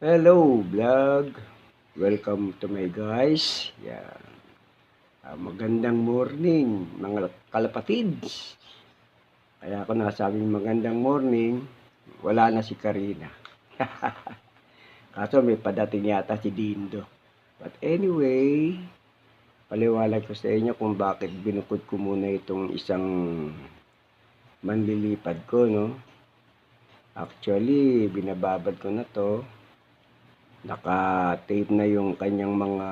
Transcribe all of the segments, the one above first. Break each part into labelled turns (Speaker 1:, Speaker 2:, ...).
Speaker 1: Hello vlog! Welcome to my guys. Yan. Magandang morning mga kalapatids. Kaya ako nasabing magandang morning, wala na si Karina. Kaso may padating yata si Dindo. But anyway, paliwanag ko sa inyo kung bakit binukod ko muna itong isang manlilipad ko, no? Actually, binababad ko na to. Naka-tape na yung kanyang mga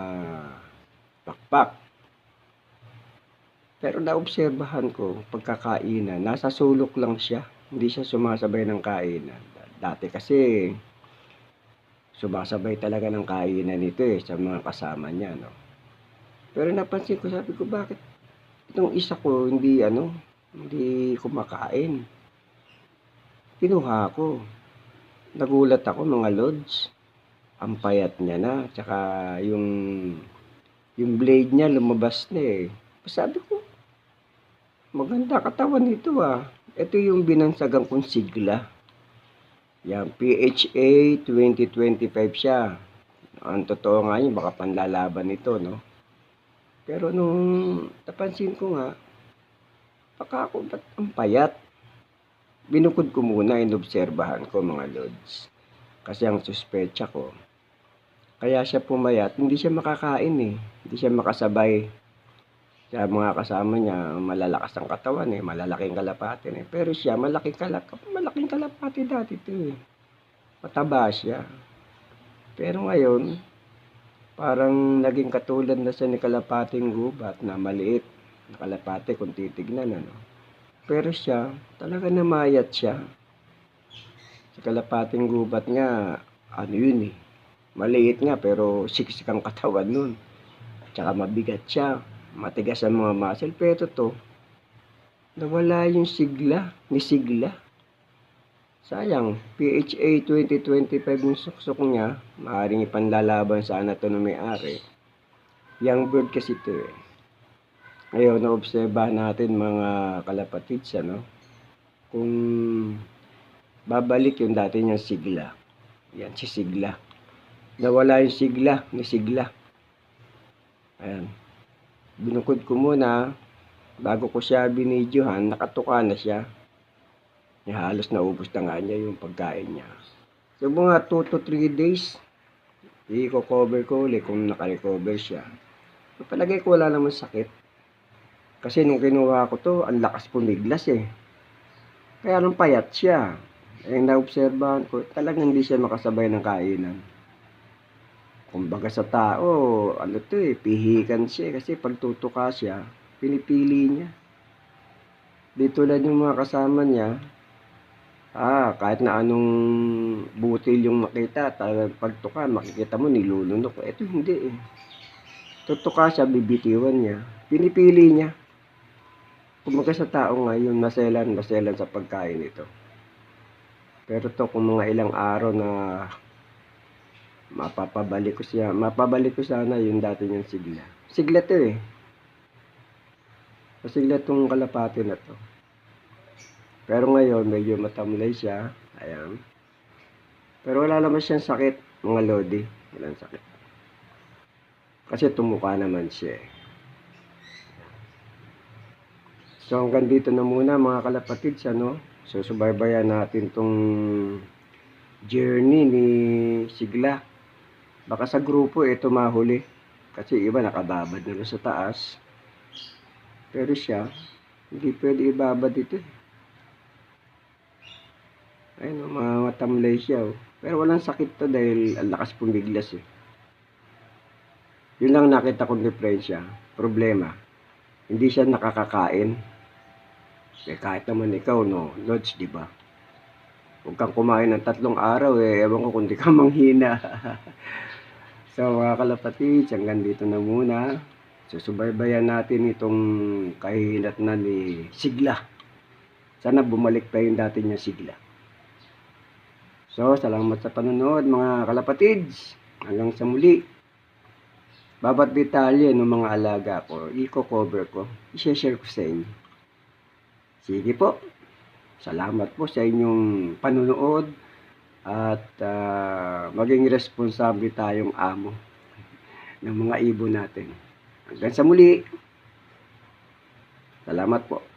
Speaker 1: pakpak. Pero naobserbahan ko, pagkakainan, nasa sulok lang siya. Hindi siya sumasabay ng kainan. Dati kasi, sumasabay talaga ng kainan ito sa mga kasama niya, no? Pero napansin ko, sabi ko, bakit itong isa ko hindi kumakain? Kinuha ko. Nagulat ako, mga lods. Ang payat niya na, tsaka yung blade niya lumabas na Sabi ko, maganda katawan nito Ito yung binansagan kong sigla. Yan, PHA 2025 siya. Ang totoo nga yun, baka panlalaban ito, no? Pero nung napansin ko nga, baka ako, ba't ang payat? Binukod ko muna, inobserbahan ko mga lods. Kasi ang suspecha ko, kaya siya pumayat, hindi siya makakain Hindi siya makasabay. Sa mga kasama niya, malalakas ang katawan malalaking kalapati Pero siya, malaking kalapati dati ito Mataba siya. Pero ngayon, parang naging katulad na siya ni kalapating gubat na maliit na kalapati kung titignan Pero siya, talaga namayat siya. Sa kalapating gubat nga, maliit nga pero siksik ang katawan nun. Tsaka mabigat siya. Matigas ang mga muscle. Pero to, nawala yung sigla. Sayang, PHA 2025 yung suksok niya. Maaaring ipanlalaban sana ito ng may-ari. Young bird kasi ito Ngayon, naobserbahan natin mga kalapatids, kung babalik yung dati niyang sigla. Yan, si sigla. Nawala yung sigla. Ayan. Binukod ko muna, bago ko siya binidyohan, nakatuka na siya. Halos naubos na nga niya yung pagkain niya. So mga 2 to 3 days, i-cover ko ulit kung naka-recover siya. So, palagay ko wala naman sakit. Kasi nung kinuha ko to, ang lakas pumiglas Kaya nung payat siya, naobserbahan ko, talagang hindi siya makasabay ng kainan. Kumbaga sa tao, pihikan siya kasi pag tutuka siya, pinipili niya. Di tulad yung mga kasama niya, kahit na anong butil yung makita, talagang pagtuka, makikita mo nilulunok. Ito hindi Tutuka siya, bibitiwan niya. Pinipili niya. Kumbaga sa tao ngayon, maselan sa pagkain ito. Pero to kung mga ilang araw na mapabalik ko sana yung dati niyang sigla. Sigla to Sigla tong kalapati na to. Pero ngayon, medyo matamlay siya. Ayan. Pero wala naman siyang sakit, mga lodi. Walang sakit. Kasi tumuka naman siya So hanggang dito na muna mga kalapatids, So subaybayan natin tong journey ni Sigla. Baka sa grupo ito mahuli. Kasi iba nakababad na sa taas. Pero siya, hindi pwede ibabad ito Ayun, matamlay siya Pero walang sakit to dahil ang lakas pumiglas Yun lang nakita kong diferensya. Problema, hindi siya nakakakain. Kahit naman ikaw, Lods, di ba? Huwag kang kumain ng 3 araw ewan ko kung di ka manghina. So mga kalapatids, hanggang dito na muna. Susubaybayan natin itong kahihinat na ni Sigla. Sana bumalik pa yung dati niya Sigla. So, salamat sa panonood mga kalapatids. Hanggang sa muli. Babat detalye ng mga alaga ko, i-cover ko, i-share ko sa inyo. Sige po. Salamat po sa inyong panonood at maging responsable tayong amo ng mga ibon natin. Hanggang sa muli. Salamat po.